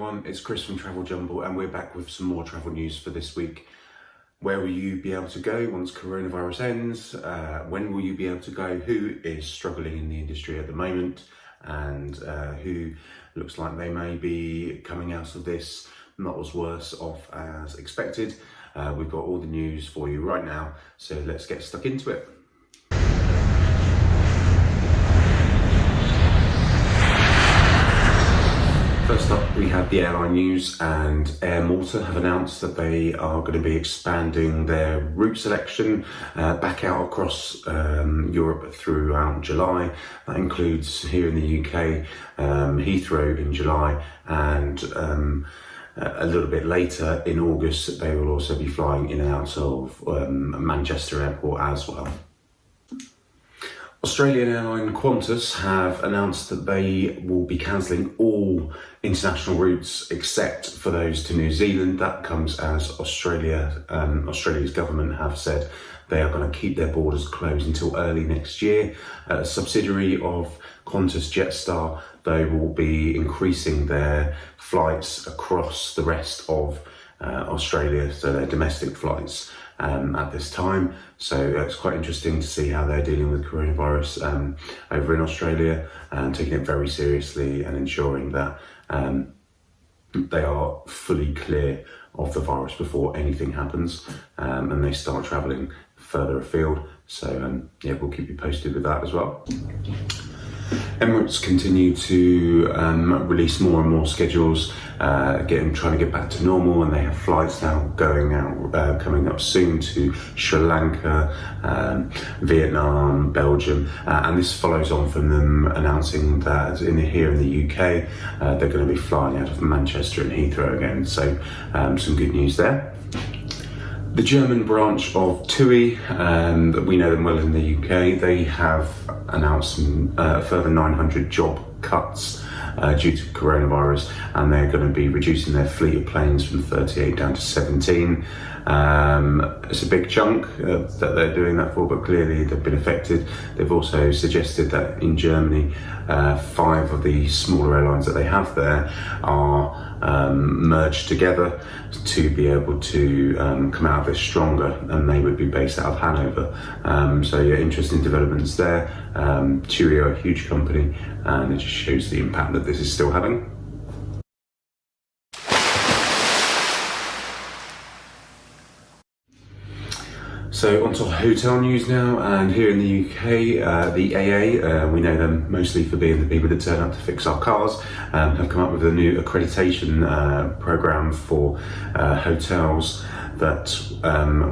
everyone, it's Chris from Travel Jumble and we're back with some more travel news for this week. Where will you be able to go once coronavirus ends? When will you be able to go? Who is struggling in the industry at the moment? And who looks like they may be coming out of this not as worse off as expected. We've got all the news for you right now, so let's get stuck into it. First up, we have the airline news, and Air Malta have announced that they are going to be expanding their route selection back out across Europe throughout July. That includes here in the UK, Heathrow in July, and a little bit later in August, they will also be flying in and out of Manchester Airport as well. Australian airline Qantas have announced that they will be cancelling all international routes except for those to New Zealand. That comes as Australia's government have said they are going to keep their borders closed until early next year. A subsidiary of Qantas Jetstar, they will be increasing their flights across the rest of Australia, so their domestic flights at this time. So it's quite interesting to see how they're dealing with coronavirus over in Australia and taking it very seriously and ensuring that they are fully clear of the virus before anything happens and they start travelling further afield. So yeah, we'll keep you posted with that as well. Emirates continue to release more and more schedules, trying to get back to normal, and they have flights now going out, coming up soon to Sri Lanka, Vietnam, Belgium, and this follows on from them announcing that here in the UK, they're going to be flying out of Manchester and Heathrow again. So some good news there. The German branch of TUI, we know them well in the UK, they have announced a further 900 job cuts due to coronavirus, and they're going to be reducing their fleet of planes from 38 down to 17. It's a big chunk that they're doing that for, but clearly they've been affected. They've also suggested that in Germany, 5 of the smaller airlines that they have there are merged together to be able to come out of this stronger, and they would be based out of Hanover. So yeah, interesting developments there. TUI are a huge company, and it just shows the impact that this is still having. So onto hotel news now, and here in the UK, the AA, we know them mostly for being the people that turn up to fix our cars, have come up with a new accreditation program for hotels that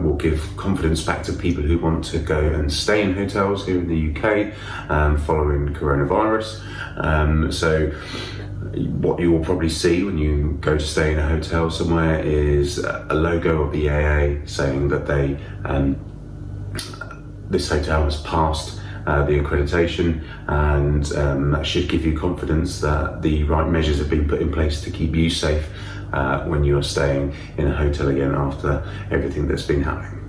will give confidence back to people who want to go and stay in hotels here in the UK following coronavirus. So what you will probably see when you go to stay in a hotel somewhere is a logo of the AA saying that this hotel has passed the accreditation, and that should give you confidence that the right measures have been put in place to keep you safe when you are staying in a hotel again after everything that's been happening.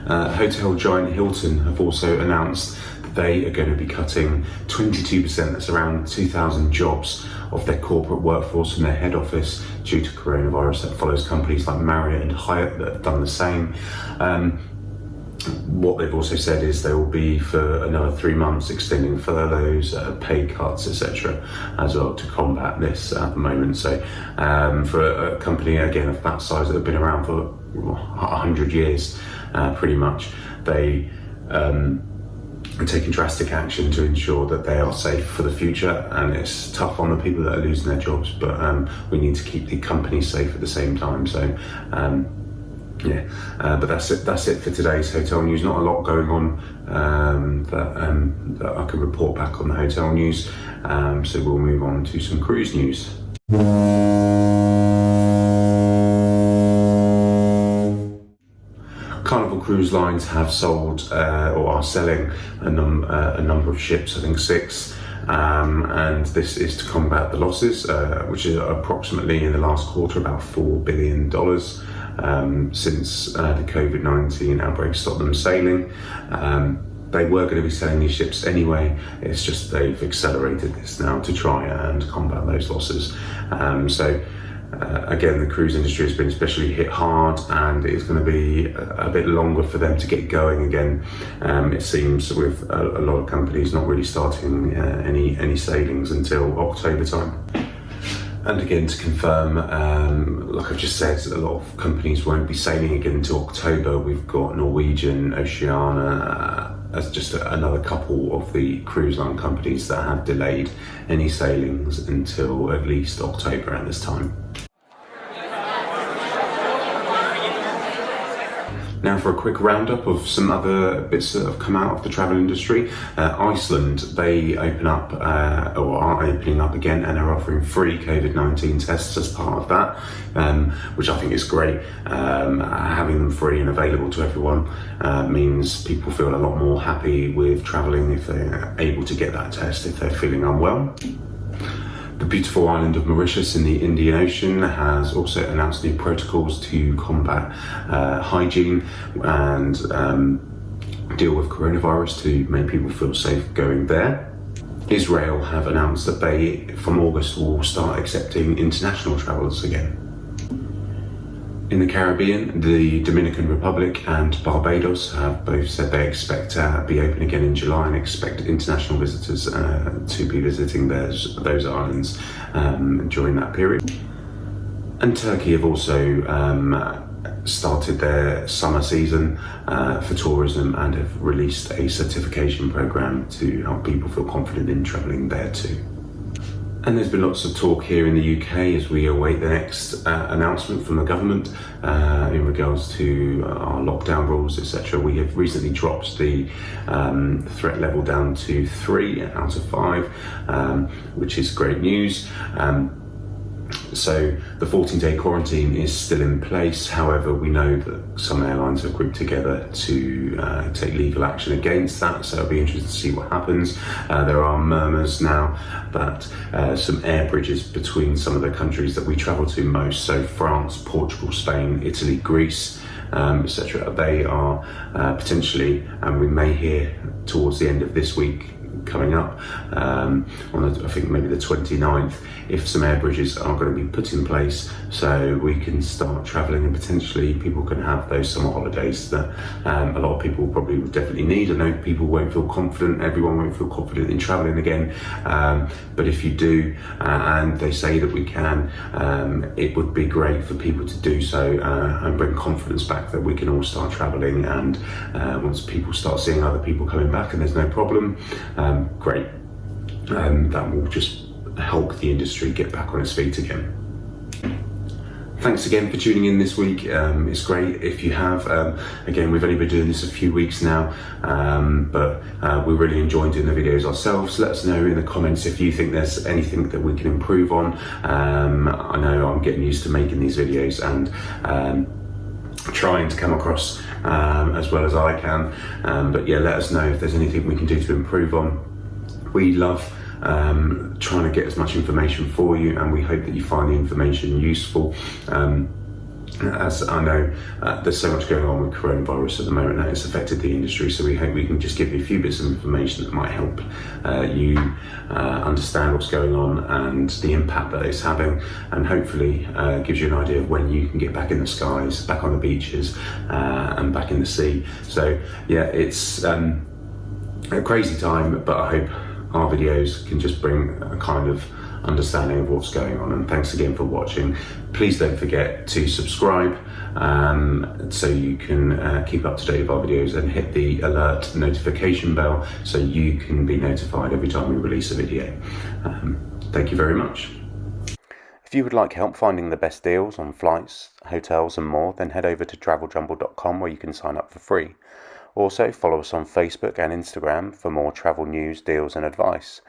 Hotel giant Hilton have also announced they are going to be cutting 22%, that's around 2,000 jobs of their corporate workforce in their head office due to coronavirus. That follows companies like Marriott and Hyatt that have done the same. What they've also said is they will be for another 3 months extending furloughs, pay cuts, etc. as well to combat this at the moment. So for a company again of that size that have been around for 100 years pretty much, they and taking drastic action to ensure that they are safe for the future. And it's tough on the people that are losing their jobs, but we need to keep the company safe at the same time. So but that's it for today's hotel news. Not a lot going on that I can report back on the hotel news, so we'll move on to some cruise news. Carnival Cruise Lines have sold or are selling a number of ships, I think 6, and this is to combat the losses, which is approximately in the last quarter about $4 billion since the COVID-19 outbreak stopped them sailing. they were going to be selling these ships anyway. It's just they've accelerated this now to try and combat those losses. Again, the cruise industry has been especially hit hard, and it's going to be a bit longer for them to get going again. It seems, with a lot of companies not really starting any sailings until October time. And again, to confirm, like I've just said, a lot of companies won't be sailing again until October. We've got Norwegian, Oceania, as just another couple of the cruise line companies that have delayed any sailings until at least October at this time. Now for a quick roundup of some other bits that have come out of the travel industry. Iceland, they open up, or are opening up again, and are offering free COVID-19 tests as part of that, which I think is great. Having them free and available to everyone means people feel a lot more happy with travelling if they're able to get that test if they're feeling unwell. The beautiful island of Mauritius in the Indian Ocean has also announced new protocols to combat hygiene and deal with coronavirus to make people feel safe going there. Israel have announced that they, from August, will start accepting international travellers again. In the Caribbean, the Dominican Republic and Barbados have both said they expect to be open again in July and expect international visitors to be visiting those islands during that period. And Turkey have also started their summer season for tourism and have released a certification program to help people feel confident in travelling there too. And there's been lots of talk here in the UK as we await the next announcement from the government in regards to our lockdown rules, etc. We have recently dropped the threat level down to 3 out of 5, which is great news. So the 14-day quarantine is still in place. However, we know that some airlines have grouped together to take legal action against that, so it'll be interesting to see what happens. There are murmurs now that some air bridges between some of the countries that we travel to most, so France, Portugal, Spain, Italy, Greece, etc., they are potentially, and we may hear towards the end of this week coming up, I think maybe the 29th, if some air bridges are going to be put in place so we can start travelling and potentially people can have those summer holidays that a lot of people probably would definitely need. I know people won't feel confident, everyone won't feel confident in travelling again, but if you do, and they say that we can, it would be great for people to do so and bring confidence back that we can all start travelling, and once people start seeing other people coming back and there's no problem, great. That will just help the industry get back on its feet again. Thanks again for tuning in this week. It's great if you have. Again, we've only been doing this a few weeks now, but we're really enjoying doing the videos ourselves. Let us know in the comments if you think there's anything that we can improve on. I know I'm getting used to making these videos and trying to come across as well as I can, but yeah, let us know if there's anything we can do to improve on. We love trying to get as much information for you, and we hope that you find the information useful. As I know, there's so much going on with coronavirus at the moment that it's affected the industry, so we hope we can just give you a few bits of information that might help you understand what's going on and the impact that it's having, and hopefully gives you an idea of when you can get back in the skies, back on the beaches, and back in the sea. So yeah, it's a crazy time, but I hope our videos can just bring a kind of understanding of what's going on. And thanks again for watching. Please don't forget to subscribe so you can keep up to date with our videos, and hit the alert notification bell so you can be notified every time we release a video. Thank you very much. If you would like help finding the best deals on flights, hotels and more, then head over to traveljumble.com where you can sign up for free. Also, follow us on Facebook and Instagram for more travel news, deals and advice.